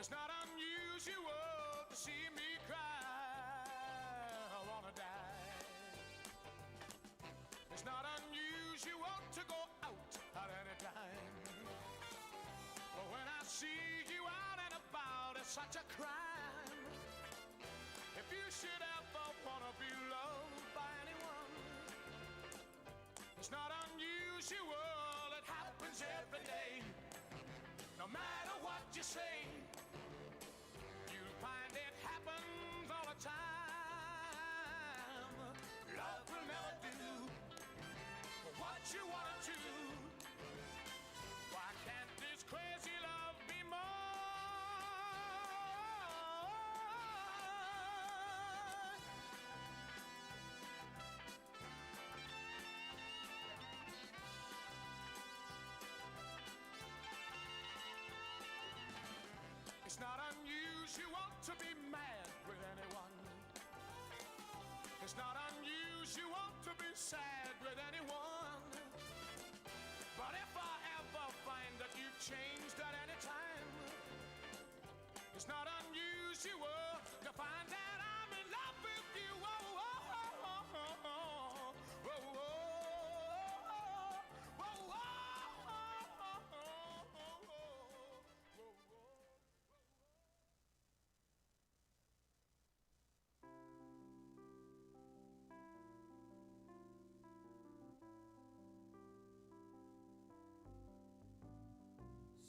It's not unusual to see me cry. I wanna die. It's not unusual to go out at any time. But when I see you out and about, it's such a crime. If you should ever wanna be loved by anyone, it's not unusual, it happens every day. No matter what you say, you'll find it happens all the time. Love will never do what you wanna do. Why can't this crazy love be more? It's not unusual to be mad with anyone. It's not unusual to be sad with anyone. But if I ever find that you've changed at any time, it's not unusual to find that I'm in love with you. Oh, oh, oh, oh, oh, oh, oh, oh.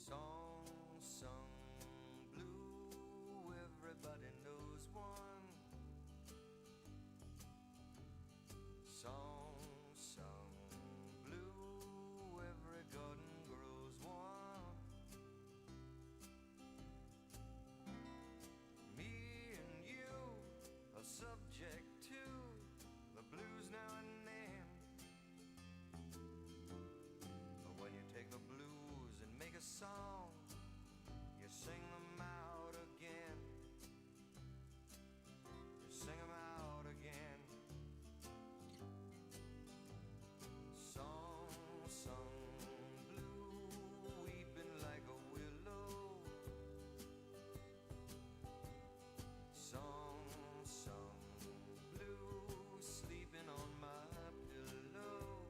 Song sung blue, everybody knows one. Song sung blue, every garden grows one. Me and you are subject to the blues now and then. But when you take the blues and make a song, you sing them out again. You sing them out again. Song sung blue, weeping like a willow. Song sung blue, sleeping on my pillow.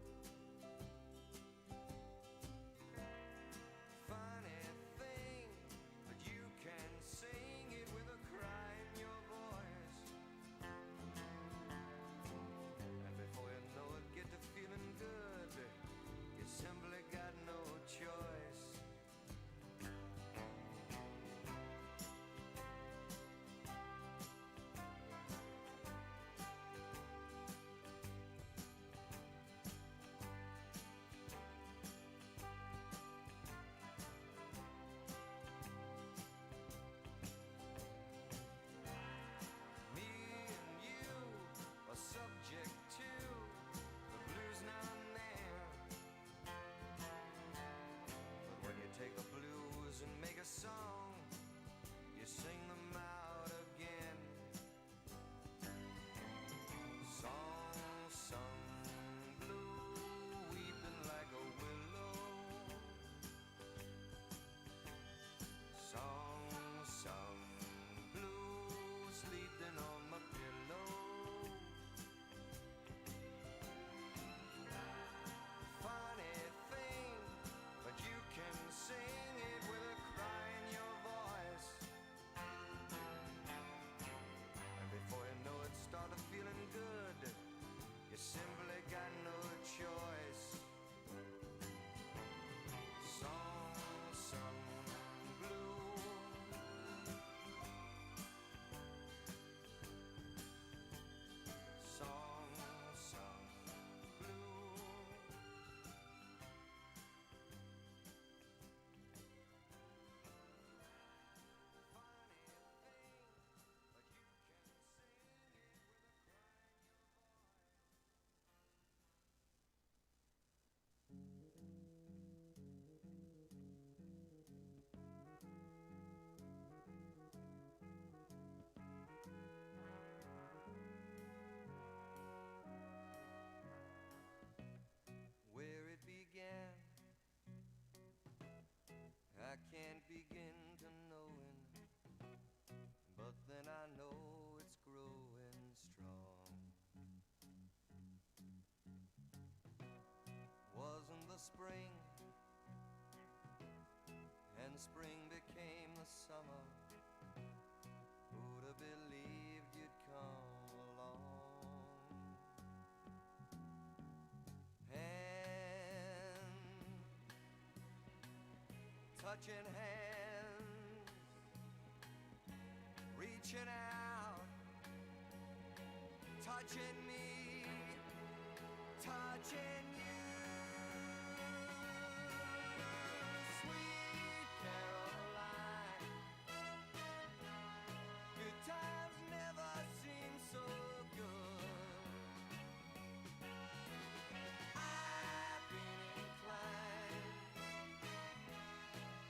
Funny spring, and spring became the summer. Who'd have believed you'd come along? Hand touching hands, reaching out, touching me, touching you. Sweet Caroline, good times never seem so good. I've been inclined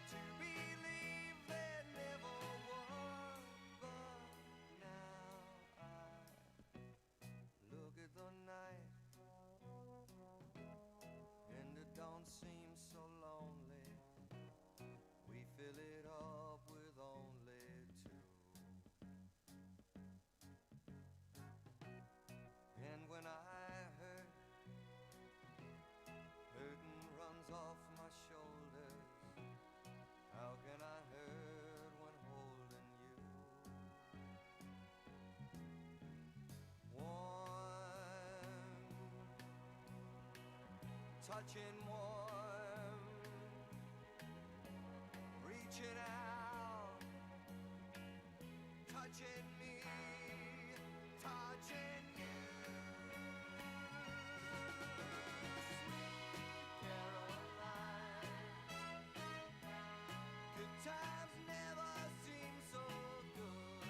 to believe there never was, but now I look at the night and it don't seem so lonely. We fill it up with only two. And when I hurt, hurting runs off my shoulders. How can I hurt when holding you? Warm, touching warm, reaching out, touching me, touching you. Sweet Caroline, good times never seem so good.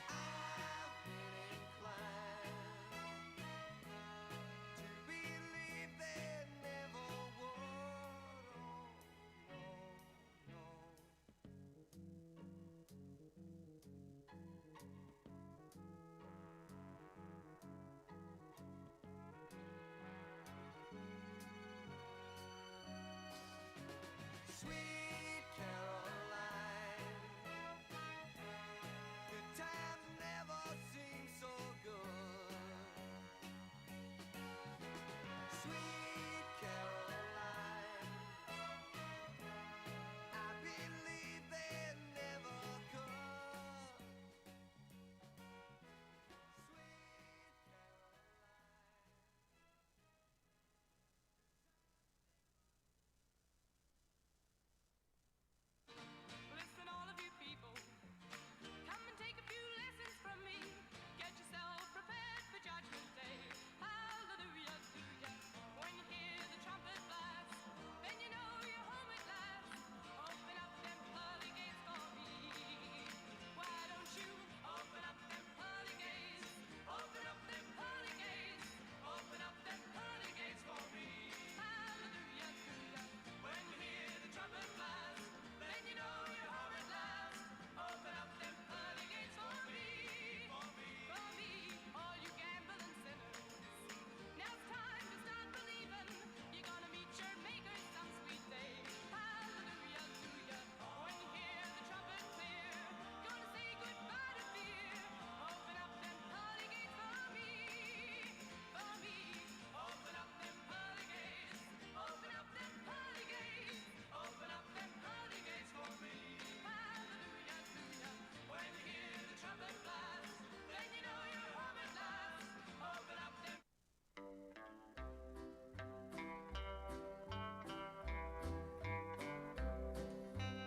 I've been inclined to believe there never would. Oh, no, no. Sweet Caroline, good times never seem so good. Sweet Caroline, I believe they never could. Sweet Listen, all of you people, come and take a few lessons from me. Get yourself prepared for Judgment Day. Hallelujah, do ya? When you hear the trumpet blast, then you know you're home at last. Open up them pearly gates for me. Why don't you open up them pearly gates? Open up them pearly gates. Open up them pearly gates for me. Hallelujah, do ya? When you hear the trumpet blast, then you know you're home at last. Open up them pearly gates for me. For me. For me, all you gambling sinners. Now it's time to start believing. You're gonna meet your maker some sweet day. Hallelujah, do ya? When you hear the trumpet clear, gonna say goodbye to fear. Open up them pearly gates for me. For me. Open up them pearly gates. Open up them pearly gates. Open up them pearly gates for me. Hallelujah, do ya? When you hear the trumpet blast, then you know you're home at last. Open up them.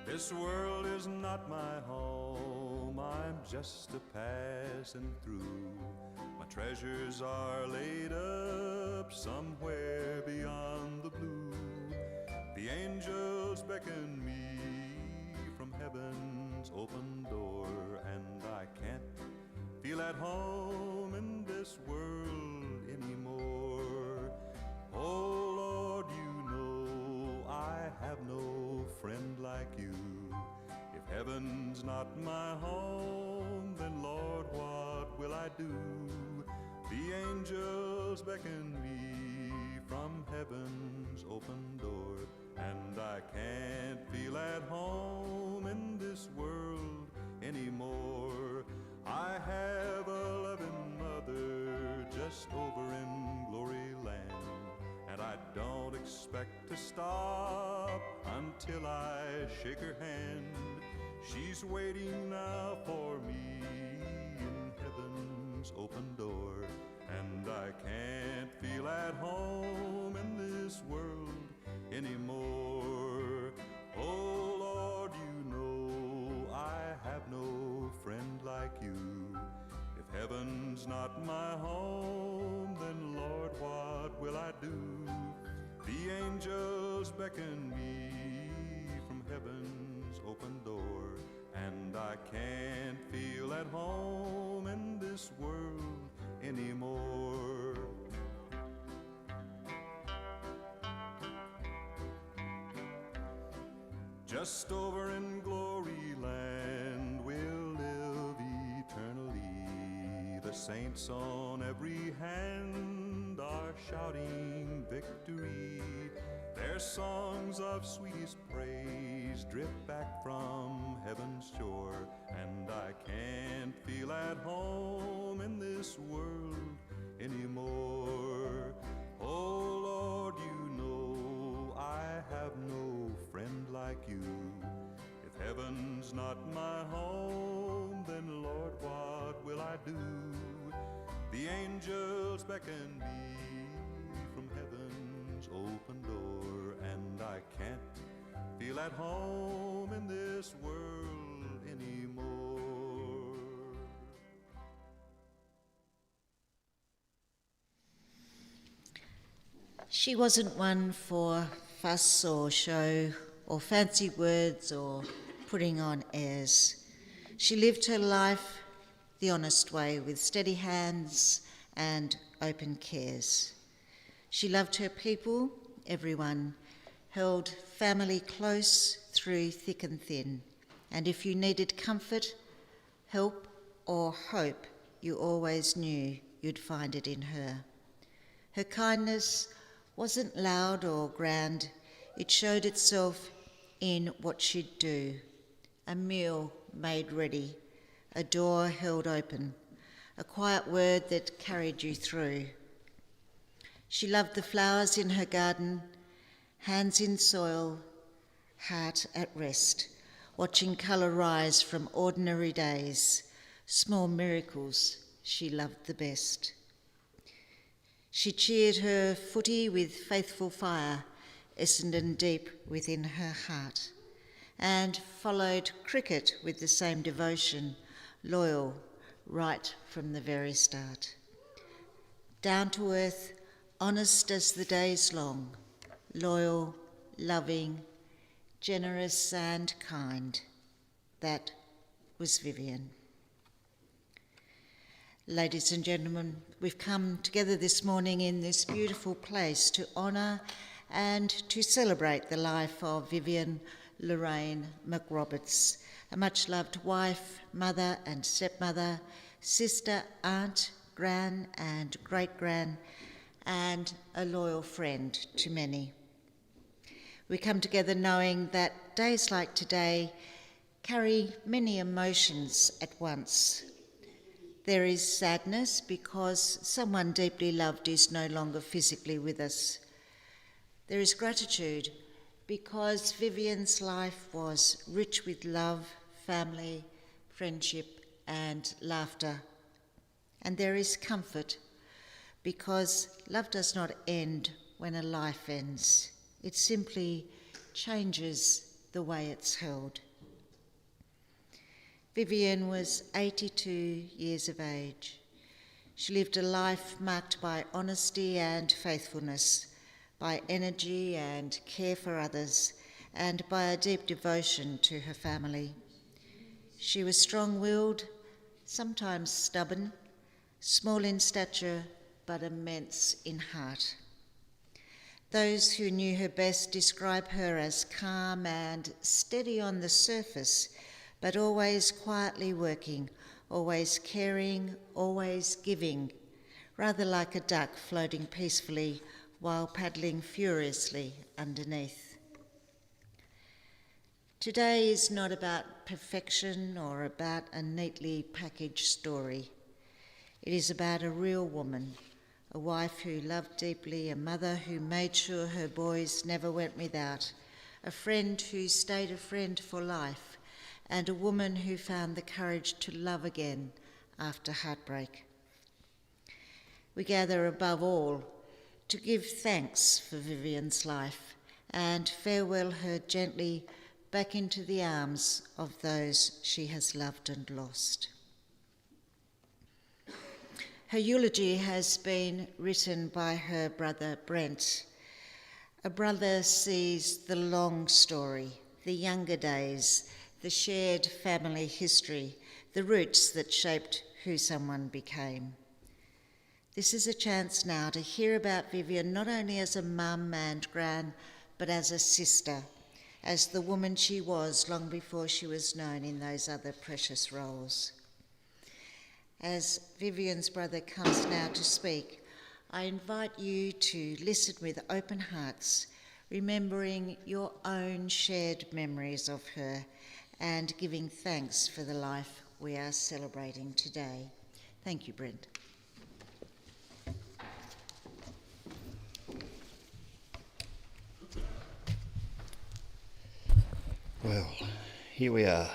This world is not my home, I'm just a passing through. My treasures are laid up somewhere beyond the blue. The angels beckon me from heaven's open door, and I can't feel at home in this world anymore. Oh Lord, you know I have no friend like you. If heaven's not my home, then Lord, what will I do? The angels beckon me from heaven's open door, and I can't feel at home in this world anymore. I have a loving mother just over in glory land. till I shake her hand. She's waiting now for me in heaven's open door, and I can't feel at home in this world anymore. Oh Lord, you know I have no friend like you. If heaven's not my home, then Lord, what will I do? The angels beckon me from heaven's open door, and I can't feel at home in this world anymore. Just over in glory land we'll live eternally. The saints on every hand are shouting victory. Their songs of sweetest praise drip back from heaven's shore, and I can't feel at home in this world anymore. Oh Lord, you know I have no friend like you. If heaven's not my home, then Lord, what will I do? The angels beckon me from heaven's open door, and I can't feel at home in this world anymore. She wasn't one for fuss or show or fancy words or putting on airs. She lived her life the honest way with steady hands and open cares. She loved her people, everyone, held family close through thick and thin, and if you needed comfort, help or hope, you always knew you'd find it in her. Her kindness wasn't loud or grand, it showed itself in what she'd do. A meal made ready, a door held open, a quiet word that carried you through. She loved the flowers in her garden, hands in soil, heart at rest, watching colour rise from ordinary days, small miracles she loved the best. She cheered her footy with faithful fire, Essendon deep within her heart, and followed cricket with the same devotion, loyal right from the very start. Down to earth, honest as the day's long, loyal, loving, generous and kind. That was Vivien. Ladies and gentlemen, we've come together this morning in this beautiful place to honour and to celebrate the life of Vivien Lorraine McRoberts, a much-loved wife, mother and stepmother, sister, aunt, gran and great-gran, and a loyal friend to many. We come together knowing that days like today carry many emotions at once. There is sadness because someone deeply loved is no longer physically with us. There is gratitude because Vivien's life was rich with love, family, friendship, and laughter. And there is comfort because love does not end when a life ends. It simply changes the way it's held. Vivien was 82 years of age. She lived a life marked by honesty and faithfulness, by energy and care for others, and by a deep devotion to her family. She was strong-willed, sometimes stubborn, small in stature, but immense in heart. Those who knew her best describe her as calm and steady on the surface, but always quietly working, always caring, always giving, rather like a duck floating peacefully while paddling furiously underneath. Today is not about perfection or about a neatly packaged story. It is about a real woman, a wife who loved deeply, a mother who made sure her boys never went without, a friend who stayed a friend for life, and a woman who found the courage to love again after heartbreak. We gather above all to give thanks for Vivien's life and farewell her gently back into the arms of those she has loved and lost. Her eulogy has been written by her brother Brent. A brother sees the long story, the younger days, the shared family history, the roots that shaped who someone became. This is a chance now to hear about Vivien not only as a mum and gran, but as a sister, as the woman she was long before she was known in those other precious roles. As Vivien's brother comes now to speak, I invite you to listen with open hearts, remembering your own shared memories of her and giving thanks for the life we are celebrating today. Thank you, Brent. Well, here we are.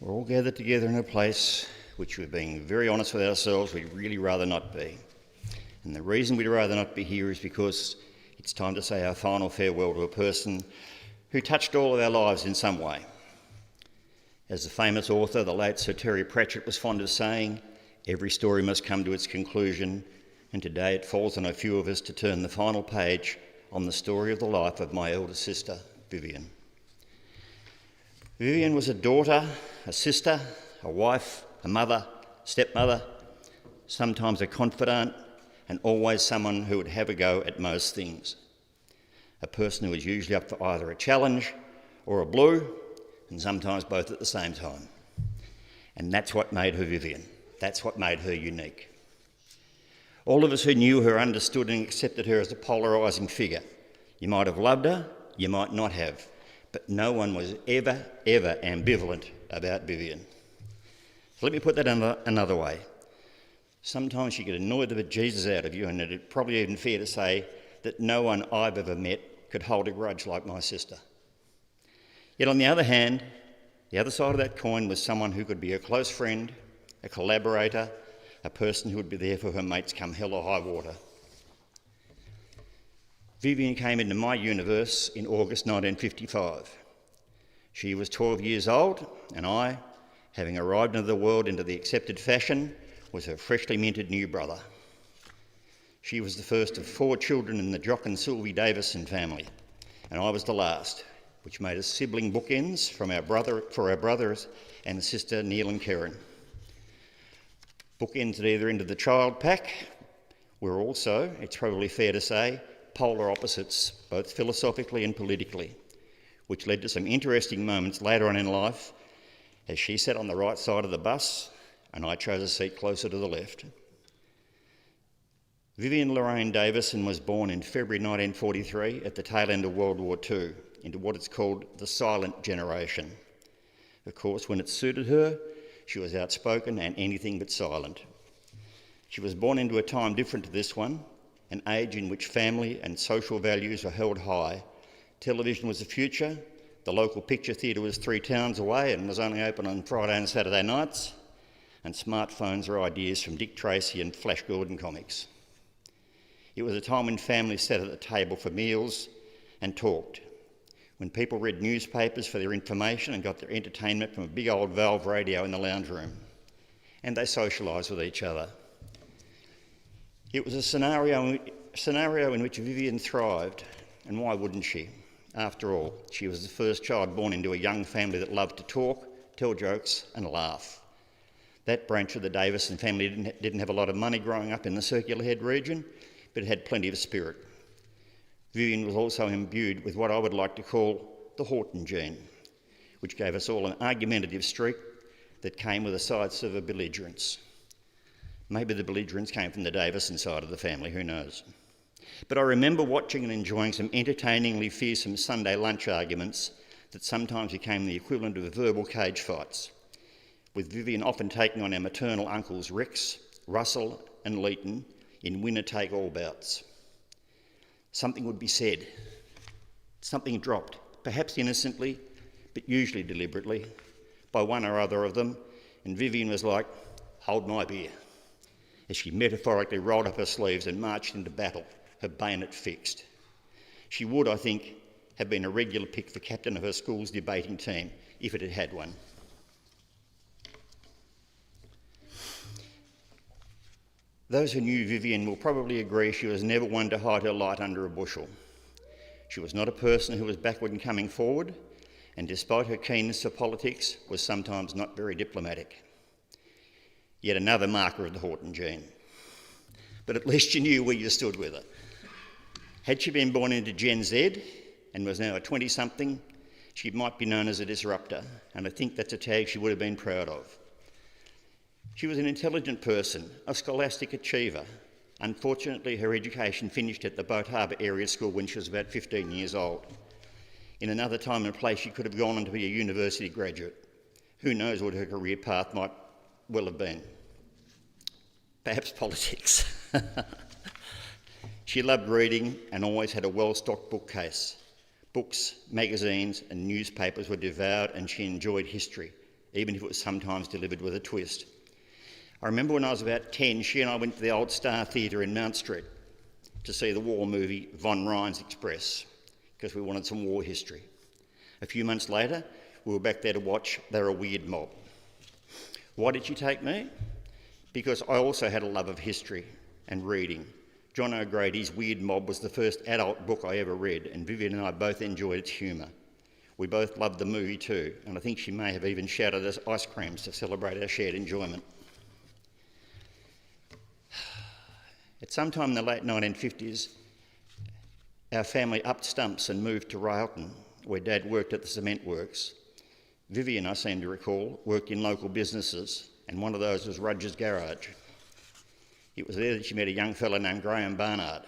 We're all gathered together in a place which we're being very honest with ourselves, we'd really rather not be. And the reason we'd rather not be here is because it's time to say our final farewell to a person who touched all of our lives in some way. As the famous author, the late Sir Terry Pratchett, was fond of saying, every story must come to its conclusion, and today it falls on a few of us to turn the final page on the story of the life of my elder sister, Vivien. Vivien was a daughter, a sister, a wife, a mother, stepmother, sometimes a confidant, and always someone who would have a go at most things. A person who was usually up for either a challenge or a blue, and sometimes both at the same time. And that's what made her Vivien. That's what made her unique. All of us who knew her understood and accepted her as a polarising figure. You might have loved her, you might not have, but no one was ever ambivalent about Vivien. So let me put that another way. Sometimes she could annoy the bejesus out of you, and it's probably even fair to say that no one I've ever met could hold a grudge like my sister. Yet on the other hand, the other side of that coin was someone who could be a close friend, a collaborator, a person who would be there for her mates come hell or high water. Vivien came into my universe in August 1955. She was 12 years old, and I, having arrived into the world into the accepted fashion, was her freshly minted new brother. She was the first of 4 children in the Jock and Sylvie Davidson family, and I was the last, which made us sibling bookends for our brothers and sister Neil and Karen. Bookends at either end of the child pack were also, it's probably fair to say, polar opposites, both philosophically and politically, which led to some interesting moments later on in life as she sat on the right side of the bus and I chose a seat closer to the left. Vivien Lorraine Davidson was born in February 1943 at the tail end of World War II, into what is called the silent generation. Of course, when it suited her, she was outspoken and anything but silent. She was born into a time different to this one, an age in which family and social values were held high. Television was the future, the local picture theatre was 3 towns away and was only open on Friday and Saturday nights, and smartphones were ideas from Dick Tracy and Flash Gordon comics. It was a time when families sat at the table for meals and talked, when people read newspapers for their information and got their entertainment from a big old valve radio in the lounge room, and they socialised with each other. It was a scenario in which Vivien thrived, and why wouldn't she? After all, she was the first child born into a young family that loved to talk, tell jokes and laugh. That branch of the Davidson family didn't have a lot of money growing up in the Circular Head region, but it had plenty of spirit. Vivien was also imbued with what I would like to call the Horton gene, which gave us all an argumentative streak that came with a side serve of belligerence. Maybe the belligerence came from the Davison side of the family, who knows. But I remember watching and enjoying some entertainingly fearsome Sunday lunch arguments that sometimes became the equivalent of verbal cage fights, with Vivien often taking on our maternal uncles Rex, Russell and Leighton in winner-take-all bouts. Something would be said, something dropped, perhaps innocently, but usually deliberately, by one or other of them, and Vivien was like, "Hold my beer," as she metaphorically rolled up her sleeves and marched into battle, her bayonet fixed. She would, I think, have been a regular pick for captain of her school's debating team, if it had had one. Those who knew Vivien will probably agree she was never one to hide her light under a bushel. She was not a person who was backward in coming forward, and despite her keenness for politics, was sometimes not very diplomatic. Yet another marker of the Horton gene. But at least you knew where you stood with her. Had she been born into Gen Z and was now a 20-something, she might be known as a disruptor, and I think that's a tag she would have been proud of. She was an intelligent person, a scholastic achiever. Unfortunately, her education finished at the Boat Harbour area school when she was about 15 years old. In another time and place, she could have gone on to be a university graduate. Who knows what her career path might well have been? Perhaps politics. She loved reading and always had a well-stocked bookcase. Books, magazines and newspapers were devoured, and she enjoyed history, even if it was sometimes delivered with a twist. I remember when I was about 10, she and I went to the Old Star Theatre in Mount Street to see the war movie Von Ryan's Express, because we wanted some war history. A few months later, we were back there to watch They're a Weird Mob. Why did she take me? Because I also had a love of history and reading. John O'Grady's Weird Mob was the first adult book I ever read, and Vivien and I both enjoyed its humour. We both loved the movie too, and I think she may have even shouted us ice creams to celebrate our shared enjoyment. At some time in the late 1950s, our family upped stumps and moved to Railton, where Dad worked at the cement works. Vivien, I seem to recall, worked in local businesses, and one of those was Rudge's Garage. It was there that she met a young fellow named Graham Barnard.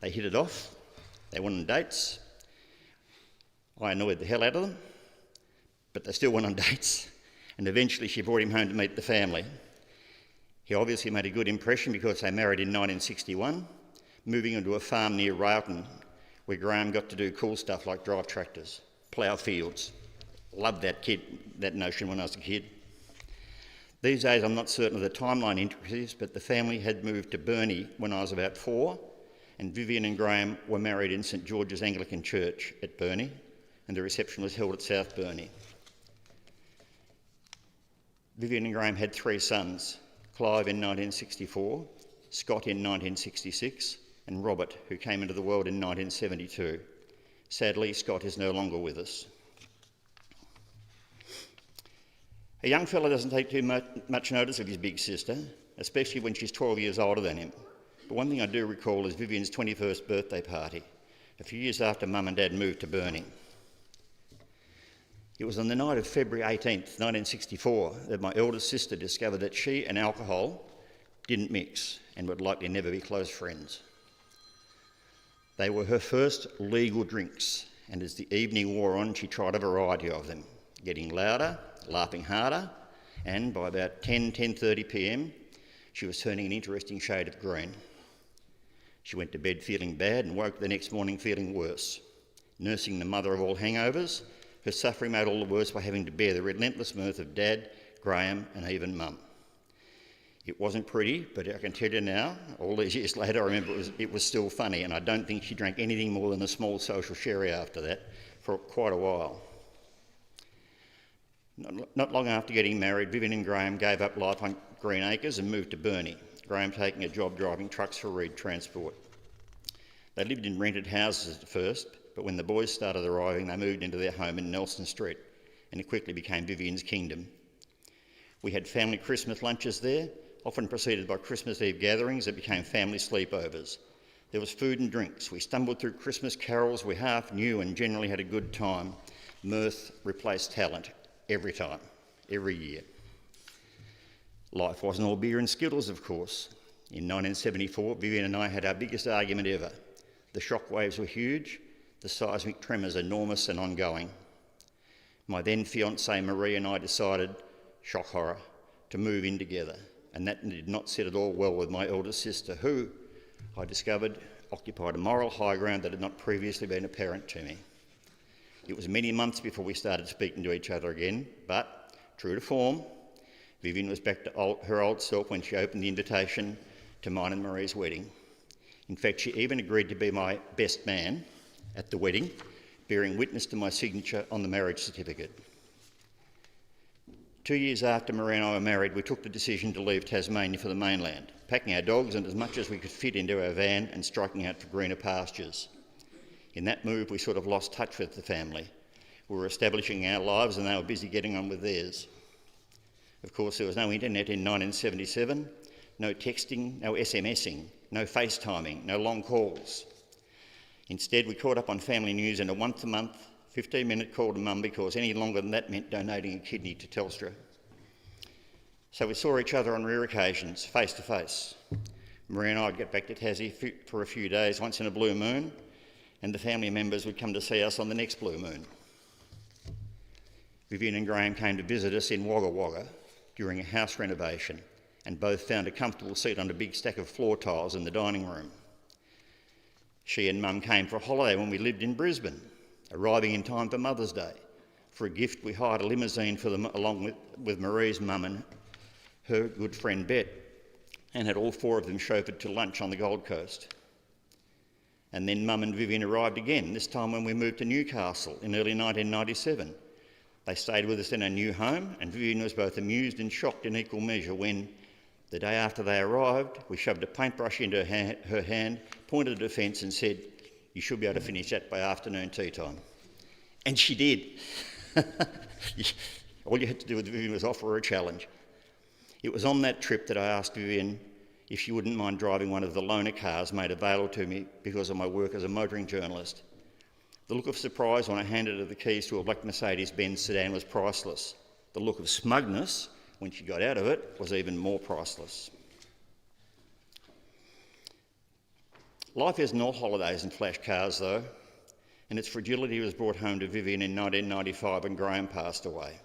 They hit it off, they went on dates. I annoyed the hell out of them, but they still went on dates, and eventually she brought him home to meet the family. He obviously made a good impression because they married in 1961, moving into a farm near Railton, where Graham got to do cool stuff like drive tractors, plough fields. Loved that notion when I was a kid. These days I'm not certain of the timeline intricacies, but the family had moved to Burnie when I was about 4, and Vivien and Graham were married in St George's Anglican Church at Burnie, and the reception was held at South Burnie. Vivien and Graham had 3 sons, Clive in 1964, Scott in 1966, and Robert, who came into the world in 1972. Sadly, Scott is no longer with us. A young fella doesn't take too much notice of his big sister, especially when she's 12 years older than him. But one thing I do recall is Vivien's 21st birthday party, a few years after Mum and Dad moved to Burnie. It was on the night of February 18th, 1964, that my eldest sister discovered that she and alcohol didn't mix and would likely never be close friends. They were her first legal drinks, and as the evening wore on, she tried a variety of them, getting louder, laughing harder, and by about 10:30 p.m, she was turning an interesting shade of green. She went to bed feeling bad and woke the next morning feeling worse. Nursing the mother of all hangovers, her suffering made all the worse by having to bear the relentless mirth of Dad, Graham and even Mum. It wasn't pretty, but I can tell you now, all these years later, I remember it was still funny, and I don't think she drank anything more than a small social sherry after that for quite a while. Not long after getting married, Vivien and Graham gave up life on Green Acres and moved to Burnie, Graham taking a job driving trucks for Reed Transport. They lived in rented houses at first, but when the boys started arriving, they moved into their home in Nelson Street, and it quickly became Vivien's kingdom. We had family Christmas lunches there, often preceded by Christmas Eve gatherings that became family sleepovers. There was food and drinks. We stumbled through Christmas carols we half knew and generally had a good time. Mirth replaced talent every time, every year. Life wasn't all beer and Skittles, of course. In 1974, Vivien and I had our biggest argument ever. The shock waves were huge, the seismic tremors enormous and ongoing. My then fiancée Marie and I decided, shock horror, to move in together, and that did not sit at all well with my eldest sister, who, I discovered, occupied a moral high ground that had not previously been apparent to me. It was many months before we started speaking to each other again, but, true to form, Vivien was back to her old self when she opened the invitation to mine and Marie's wedding. In fact, she even agreed to be my best man at the wedding, bearing witness to my signature on the marriage certificate. 2 years after Marie and I were married, we took the decision to leave Tasmania for the mainland, packing our dogs and as much as we could fit into our van and striking out for greener pastures. In that move, we sort of lost touch with the family. We were establishing our lives and they were busy getting on with theirs. Of course, there was no internet in 1977, no texting, no SMSing, no FaceTiming, no long calls. Instead, we caught up on family news and a once-a-month 15-minute call to Mum, because any longer than that meant donating a kidney to Telstra. So we saw each other on rare occasions, face to face. Marie and I would get back to Tassie for a few days once in a blue moon, and the family members would come to see us on the next blue moon. Vivien and Graham came to visit us in Wagga Wagga during a house renovation, and both found a comfortable seat on a big stack of floor tiles in the dining room. She and Mum came for a holiday when we lived in Brisbane, arriving in time for Mother's Day. For a gift, we hired a limousine for them along with Marie's mum and her good friend Bet, and had all four of them chauffeured to lunch on the Gold Coast. And then Mum and Vivien arrived again, this time when we moved to Newcastle in early 1997. They stayed with us in our new home, and Vivien was both amused and shocked in equal measure when, the day after they arrived, we shoved a paintbrush into her hand, pointed at a fence and said, "You should be able to finish that by afternoon tea time." And she did. All you had to do with Vivien was offer her a challenge. It was on that trip that I asked Vivien if she wouldn't mind driving one of the loaner cars made available to me because of my work as a motoring journalist. The look of surprise when I handed her the keys to a black Mercedes-Benz sedan was priceless. The look of smugness when she got out of it was even more priceless. Life isn't all holidays and flash cars though, and its fragility was brought home to Vivien in 1995 when Graham passed away.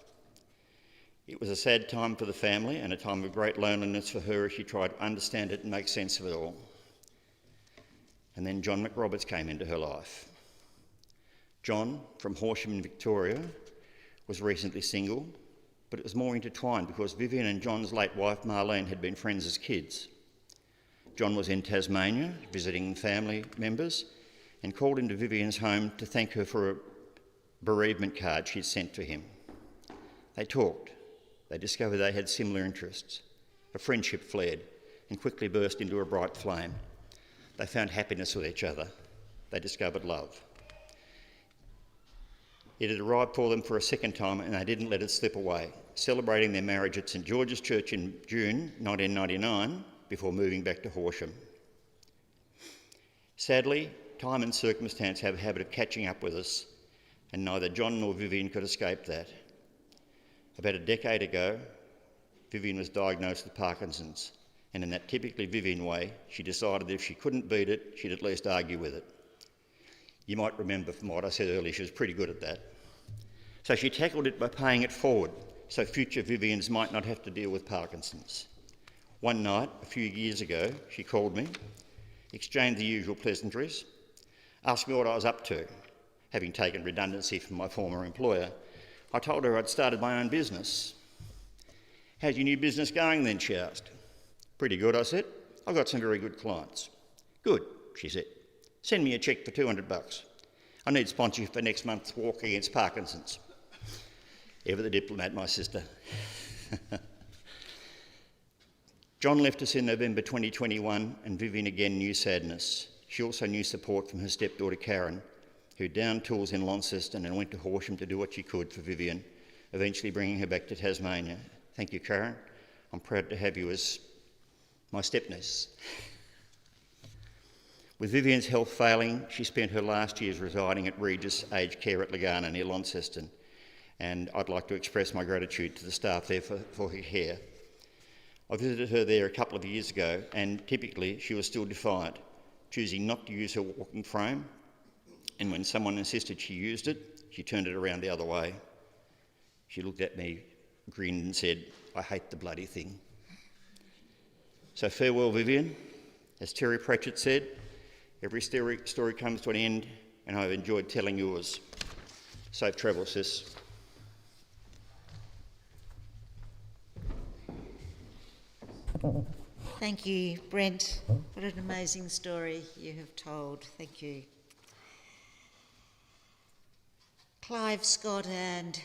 It was a sad time for the family and a time of great loneliness for her as she tried to understand it and make sense of it all. And then John McRoberts came into her life. John, from Horsham in Victoria, was recently single, but it was more intertwined because Vivien and John's late wife Marlene had been friends as kids. John was in Tasmania visiting family members and called into Vivien's home to thank her for a bereavement card she'd sent to him. They talked. They discovered they had similar interests. A friendship flared and quickly burst into a bright flame. They found happiness with each other. They discovered love. It had arrived for them for a second time and they didn't let it slip away, celebrating their marriage at St George's Church in June 1999 before moving back to Horsham. Sadly, time and circumstance have a habit of catching up with us, and neither John nor Vivien could escape that. About a decade ago, Vivien was diagnosed with Parkinson's, and in that typically Vivien way, she decided that if she couldn't beat it, she'd at least argue with it. You might remember from what I said earlier, she was pretty good at that. So she tackled it by paying it forward, so future Viviens might not have to deal with Parkinson's. One night, a few years ago, she called me, exchanged the usual pleasantries, asked me what I was up to, having taken redundancy from my former employer. I told her I'd started my own business. "How's your new business going then?" she asked. "Pretty good," I said. "I've got some very good clients." "Good," she said. "Send me a cheque for $200. I need sponsorship for next month's walk against Parkinson's." Ever the diplomat, my sister. John left us in November 2021 and Vivien again knew sadness. She also knew support from her stepdaughter Karen, who downed tools in Launceston and went to Horsham to do what she could for Vivien, eventually bringing her back to Tasmania. Thank you, Karen. I'm proud to have you as my stepniece. With Vivien's health failing, she spent her last years residing at Regis Aged Care at Lagana near Launceston, and I'd like to express my gratitude to the staff there for her care. I visited her there a couple of years ago, and typically she was still defiant, choosing not to use her walking frame, and when someone insisted she used it, she turned it around the other way. She looked at me, grinned and said, "I hate the bloody thing." So farewell, Vivien. As Terry Pratchett said, Every story comes to an end, and I've enjoyed telling yours. Safe travel, sis. Thank you, Brent. What an amazing story you have told. Thank you. Clive, Scott and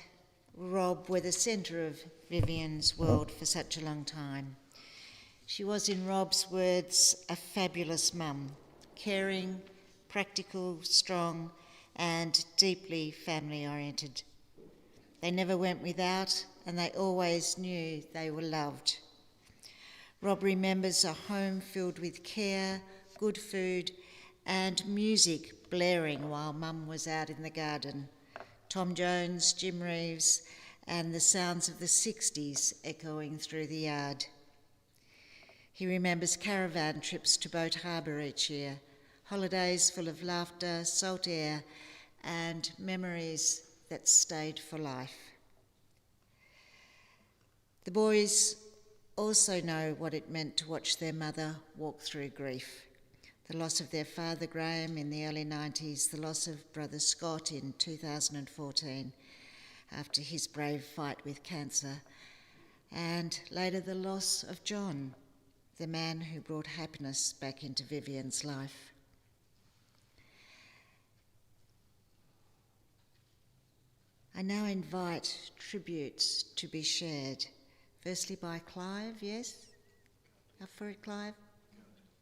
Rob were the centre of Vivien's world for such a long time. She was, in Rob's words, a fabulous mum, caring, practical, strong and deeply family-oriented. They never went without, and they always knew they were loved. Rob remembers a home filled with care, good food and music blaring while Mum was out in the garden. Tom Jones, Jim Reeves and the sounds of the 60s echoing through the yard. He remembers caravan trips to Boat Harbour each year, holidays full of laughter, salt air and memories that stayed for life. The boys also know what it meant to watch their mother walk through grief. The loss of their father Graham in the early 90s, the loss of brother Scott in 2014 after his brave fight with cancer, and later the loss of John, the man who brought happiness back into Vivien's life. I now invite tributes to be shared. Firstly by Clive, yes? Up for it, Clive?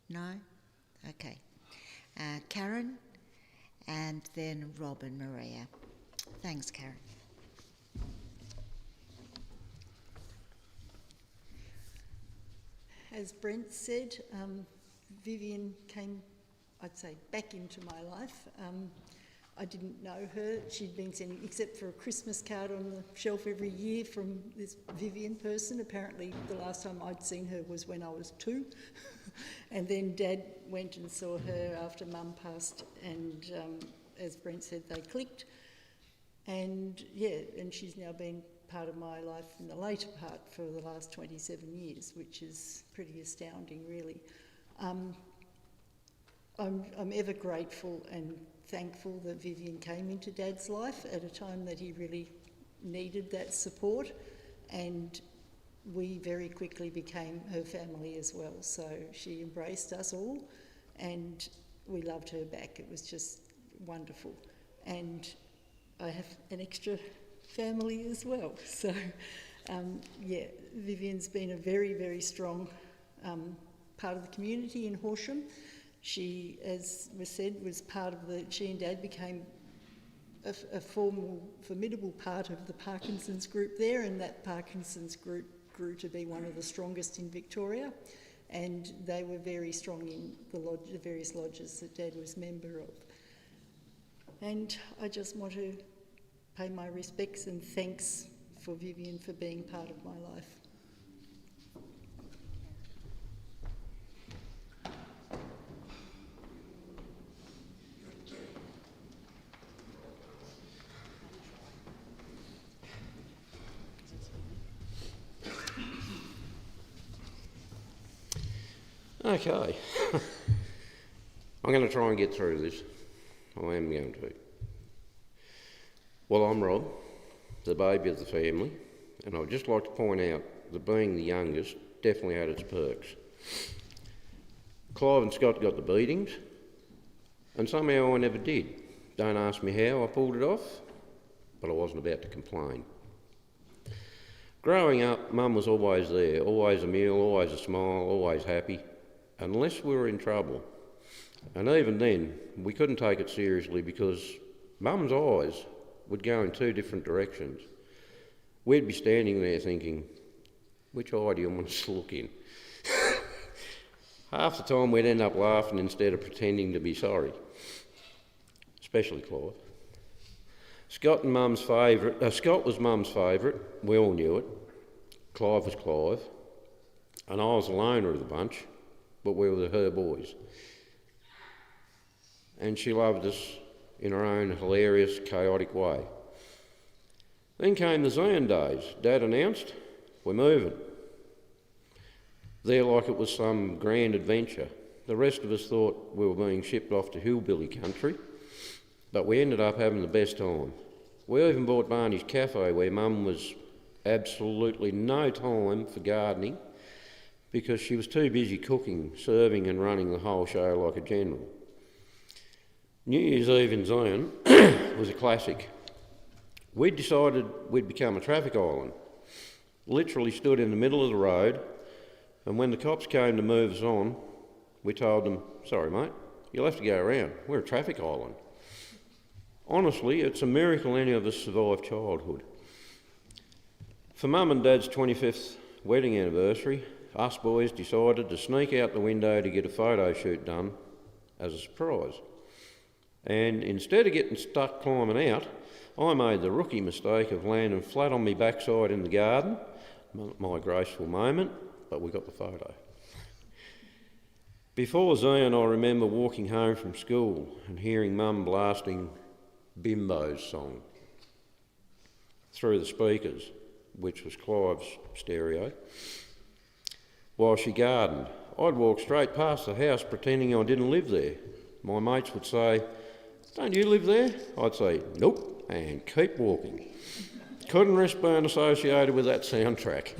No? Okay. Karen, and then Rob and Maria. Thanks, Karen. As Brent said, Vivien came, I'd say, back into my life. I didn't know her. She'd been sending, except for a Christmas card on the shelf every year from this Vivien person. Apparently the last time I'd seen her was when I was 2. And then Dad went and saw her after Mum passed, and as Brent said, they clicked. And yeah, and she's now been part of my life in the later part for the last 27 years, which is pretty astounding, really. I'm ever grateful and thankful that Vivien came into Dad's life at a time that he really needed that support, and we very quickly became her family as well. So she embraced us all and we loved her back. It was just wonderful. And I have an extra family as well. So yeah, Vivien's been a very, very strong part of the community in Horsham. She, as was said, was part of she and Dad became a formidable part of the Parkinson's group there, and that Parkinson's group grew to be one of the strongest in Victoria, and they were very strong in the various lodges that Dad was member of. And I just want to pay my respects and thanks for Vivien for being part of my life. Okay, I'm going to try and get through this. I am going to. Well, I'm Rob, the baby of the family, and I'd just like to point out that being the youngest definitely had its perks. Clive and Scott got the beatings, and somehow I never did. Don't ask me how I pulled it off, but I wasn't about to complain. Growing up, Mum was always there, always a meal, always a smile, always happy, unless we were in trouble. And even then, we couldn't take it seriously because Mum's eyes would go in 2 different directions. We'd be standing there thinking, which eye do you want us to look in? Half the time we'd end up laughing instead of pretending to be sorry, especially Clive. Scott was Mum's favourite, we all knew it. Clive was Clive, and I was the loner of the bunch, but we were her boys. And she loved us in her own hilarious, chaotic way. Then came the Zion days. Dad announced, we're moving. There like it was some grand adventure. The rest of us thought we were being shipped off to hillbilly country, but we ended up having the best time. We even bought Barney's Cafe, where Mum was absolutely no time for gardening because she was too busy cooking, serving and running the whole show like a general. New Year's Eve in Zion was a classic. We decided we'd become a traffic island. Literally stood in the middle of the road, and when the cops came to move us on, we told them, "Sorry mate, you'll have to go around. We're a traffic island." Honestly, it's a miracle any of us survived childhood. For Mum and Dad's 25th wedding anniversary, us boys decided to sneak out the window to get a photo shoot done as a surprise. And instead of getting stuck climbing out, I made the rookie mistake of landing flat on my backside in the garden. My graceful moment, but we got the photo. Before Zion, I remember walking home from school and hearing Mum blasting Bimbo's song through the speakers, which was Clive's stereo, while she gardened. I'd walk straight past the house pretending I didn't live there. My mates would say, "Don't you live there?" I'd say, "Nope," and keep walking. Couldn't risk being associated with that soundtrack.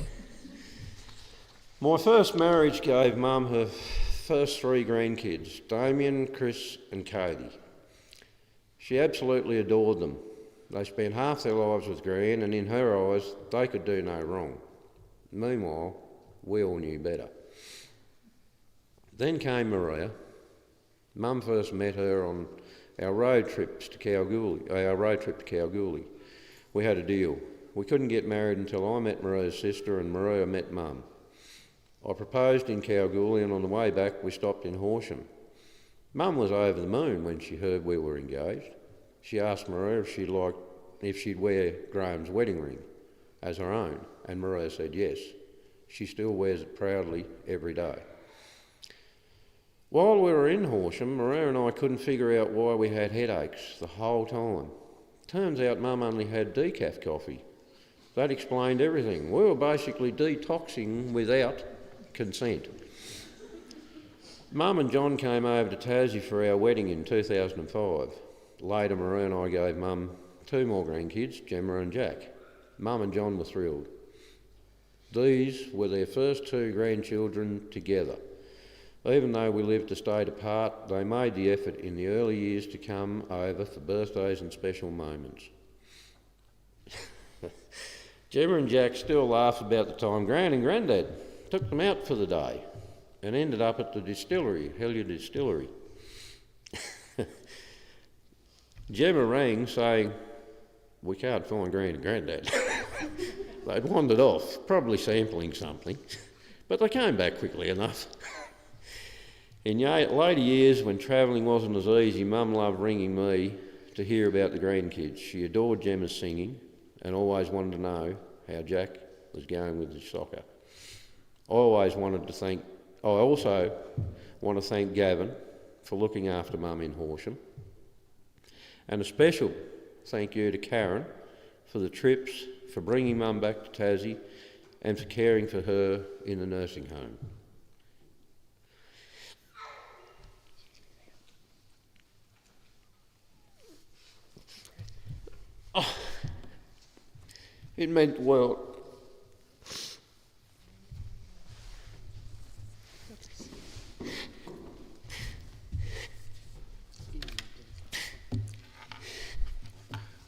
My first marriage gave Mum her first 3 grandkids, Damien, Chris and Katie. She absolutely adored them. They spent half their lives with Gran, and in her eyes, they could do no wrong. Meanwhile, we all knew better. Then came Maria. Mum first met her on our road trip to Kalgoorlie. We had a deal. We couldn't get married until I met Maria's sister and Maria met Mum. I proposed in Kalgoorlie, and on the way back we stopped in Horsham. Mum was over the moon when she heard we were engaged. She asked Maria if she'd wear Graham's wedding ring as her own, and Maria said yes. She still wears it proudly every day. While we were in Horsham, Maria and I couldn't figure out why we had headaches the whole time. Turns out Mum only had decaf coffee. That explained everything. We were basically detoxing without consent. Mum and John came over to Tassie for our wedding in 2005. Later, Maria and I gave Mum 2 more grandkids, Gemma and Jack. Mum and John were thrilled. These were their first 2 grandchildren together. Even though we lived a state apart, they made the effort in the early years to come over for birthdays and special moments. Gemma and Jack still laugh about the time Gran and Grandad took them out for the day and ended up at the distillery, Hellier Distillery. Gemma rang saying, "We can't find Gran and Grandad." They'd wandered off, probably sampling something, but they came back quickly enough. In later years, when travelling wasn't as easy, Mum loved ringing me to hear about the grandkids. She adored Gemma's singing and always wanted to know how Jack was going with his soccer. I also want to thank Gavin for looking after Mum in Horsham. And a special thank you to Karen for the trips, for bringing Mum back to Tassie and for caring for her in the nursing home. Oh, it meant the world.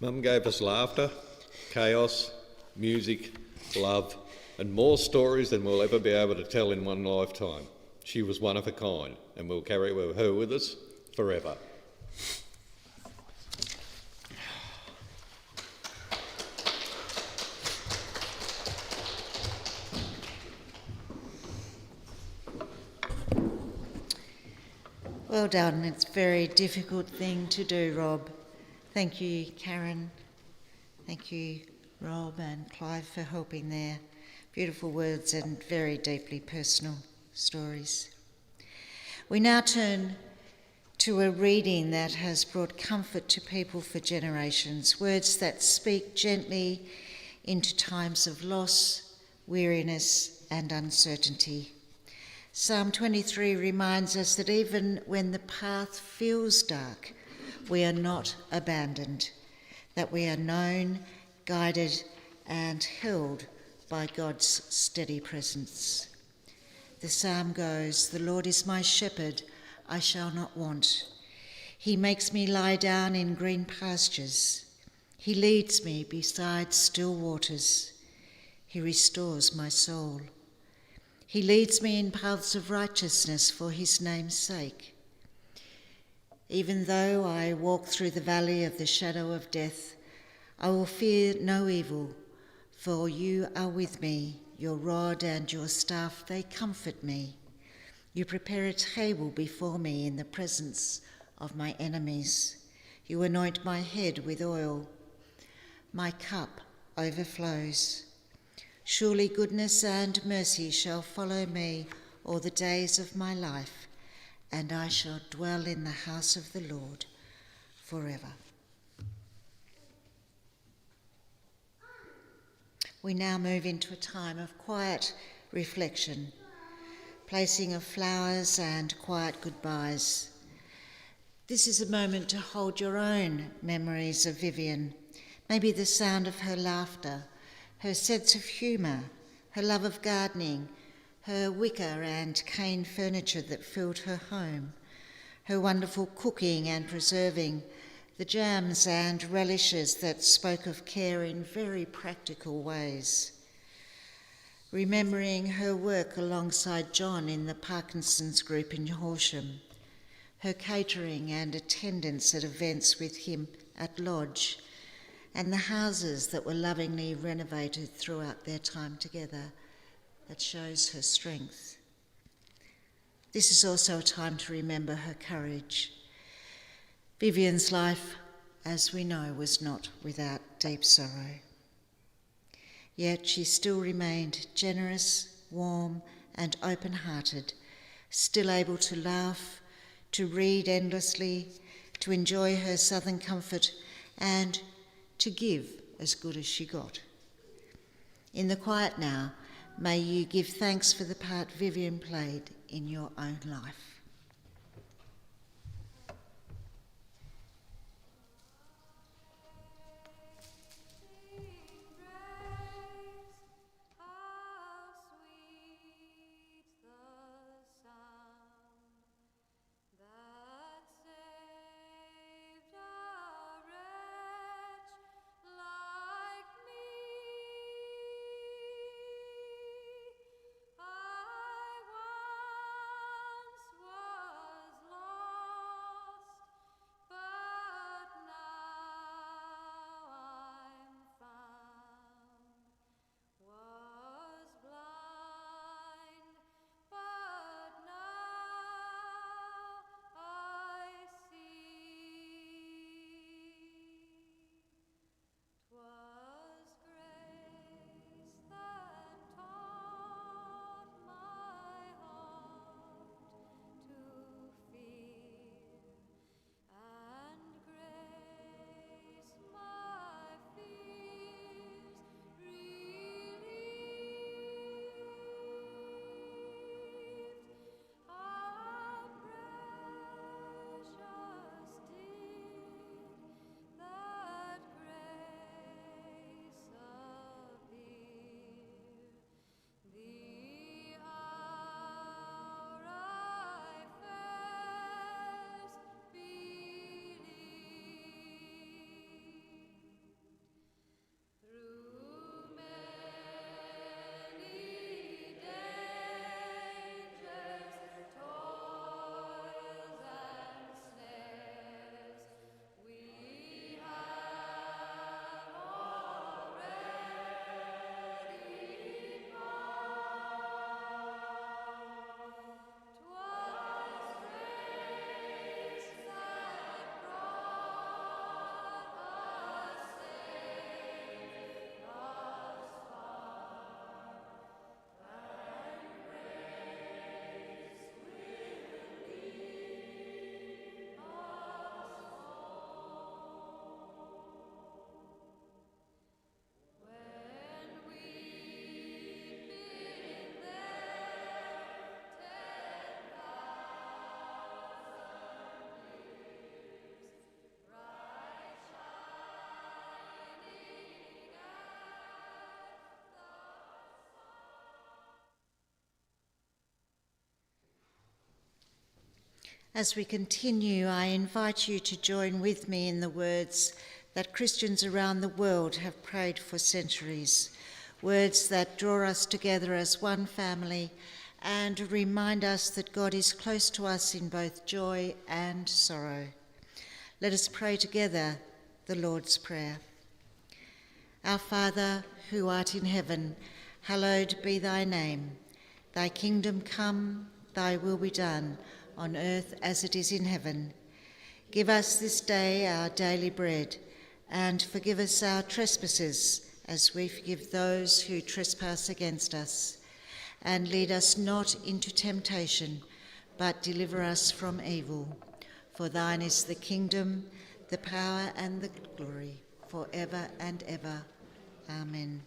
Mum gave us laughter, chaos, music, love, and more stories than we'll ever be able to tell in one lifetime. She was one of a kind, and we'll carry her with us forever. Well done. It's a very difficult thing to do, Rob. Thank you, Karen. Thank you, Rob and Clive, for helping there. Beautiful words and very deeply personal stories. We now turn to a reading that has brought comfort to people for generations, words that speak gently into times of loss, weariness and uncertainty. Psalm 23 reminds us that even when the path feels dark, we are not abandoned, that we are known, guided, and held by God's steady presence. The psalm goes, "The Lord is my shepherd, I shall not want. He makes me lie down in green pastures. He leads me beside still waters. He restores my soul. He leads me in paths of righteousness for his name's sake. Even though I walk through the valley of the shadow of death, I will fear no evil, for you are with me. Your rod and your staff, they comfort me. You prepare a table before me in the presence of my enemies. You anoint my head with oil. My cup overflows. Surely goodness and mercy shall follow me all the days of my life, and I shall dwell in the house of the Lord forever." We now move into a time of quiet reflection, placing of flowers and quiet goodbyes. This is a moment to hold your own memories of Vivien, maybe the sound of her laughter, her sense of humour, her love of gardening, her wicker and cane furniture that filled her home, her wonderful cooking and preserving, the jams and relishes that spoke of care in very practical ways. Remembering her work alongside John in the Parkinson's group in Horsham, her catering and attendance at events with him at Lodge, and the houses that were lovingly renovated throughout their time together, that shows her strength. This is also a time to remember her courage. Vivien's life, as we know, was not without deep sorrow. Yet she still remained generous, warm, and open-hearted, still able to laugh, to read endlessly, to enjoy her southern comfort, and to give as good as she got. In the quiet now, may you give thanks for the part Vivien played in your own life. I once was As we continue, I invite you to join with me in the words that Christians around the world have prayed for centuries, words that draw us together as one family and remind us that God is close to us in both joy and sorrow. Let us pray together the Lord's Prayer. Our Father, who art in heaven, hallowed be thy name. Thy kingdom come, thy will be done, on earth as it is in heaven. Give us this day our daily bread, and forgive us our trespasses, as we forgive those who trespass against us. And lead us not into temptation, but deliver us from evil. For thine is the kingdom, the power and the glory, forever and ever. Amen.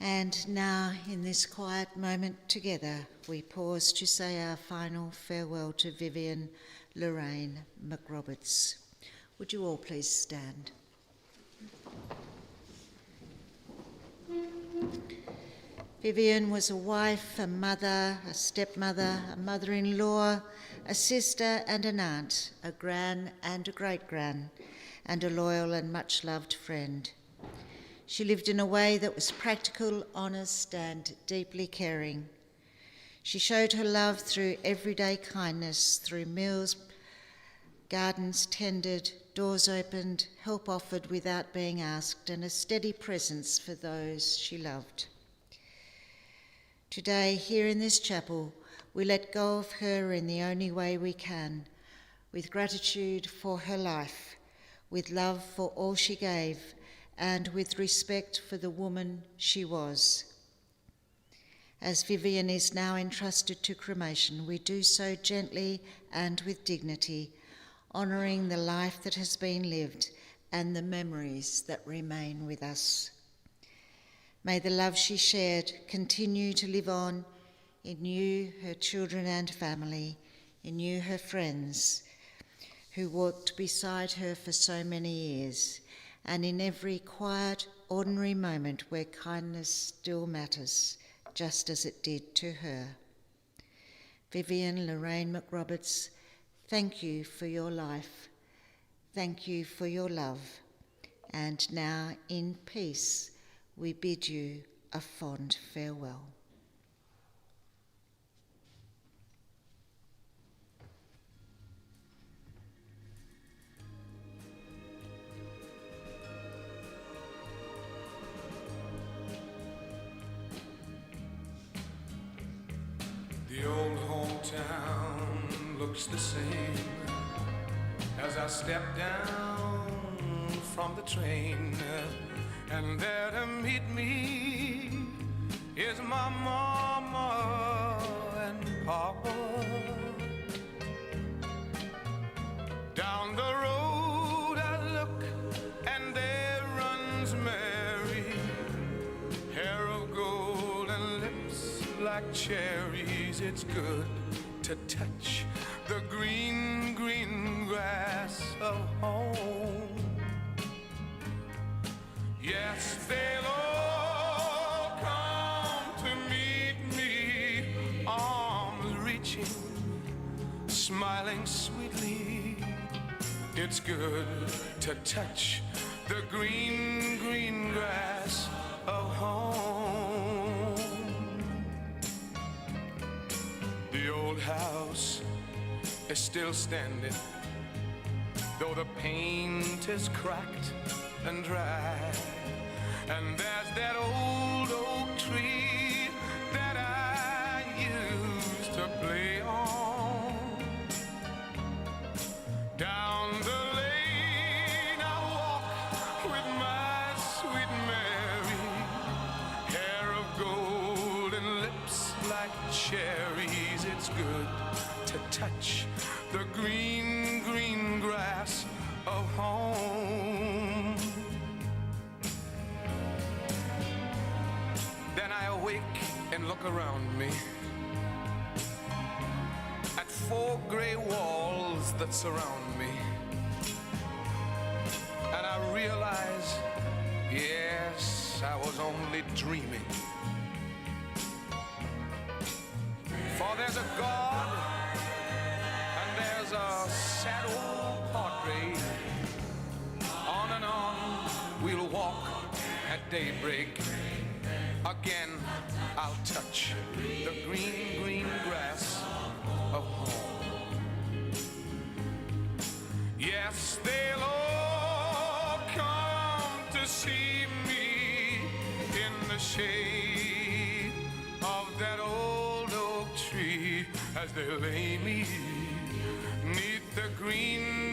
And now, in this quiet moment together, we pause to say our final farewell to Vivien Lorraine McRoberts. Would you all please stand? Vivien was a wife, a mother, a stepmother, a mother-in-law, a sister and an aunt, a gran and a great-gran, and a loyal and much-loved friend. She lived in a way that was practical, honest, and deeply caring. She showed her love through everyday kindness, through meals, gardens tended, doors opened, help offered without being asked, and a steady presence for those she loved. Today, here in this chapel, we let go of her in the only way we can, with gratitude for her life, with love for all she gave, and with respect for the woman she was. As Vivien is now entrusted to cremation, we do so gently and with dignity, honouring the life that has been lived and the memories that remain with us. May the love she shared continue to live on in you, her children and family, in you, her friends, who walked beside her for so many years, and in every quiet, ordinary moment where kindness still matters, just as it did to her. Vivien Lorraine McRoberts, thank you for your life. Thank you for your love. And now, in peace, we bid you a fond farewell. The old hometown looks the same as I step down from the train. And there to meet me is my mama and papa. Down the road I look and there runs Mary, hair of gold and lips like cherries. It's good to touch the green, green grass of home. Yes, they'll all come to meet me, arms reaching, smiling sweetly. It's good to touch the green, green grass of home. The old house is still standing, though the paint is cracked and dry. And there's that old oak tree that I used to play on. Down the lane I walk with my sweet Mary, hair of gold and lips like cherries. It's good to touch the green, green grass of home. Then I awake and look around me at 4 gray walls that surround me, and I realize, yes, I was only dreaming. For there's a God and there's a sad old portrait. On and on we'll walk at daybreak. Again I'll touch the green, green grass of home. Yes, they'll all come to see me in the shade of that old oak tree as they lay me 'neath the green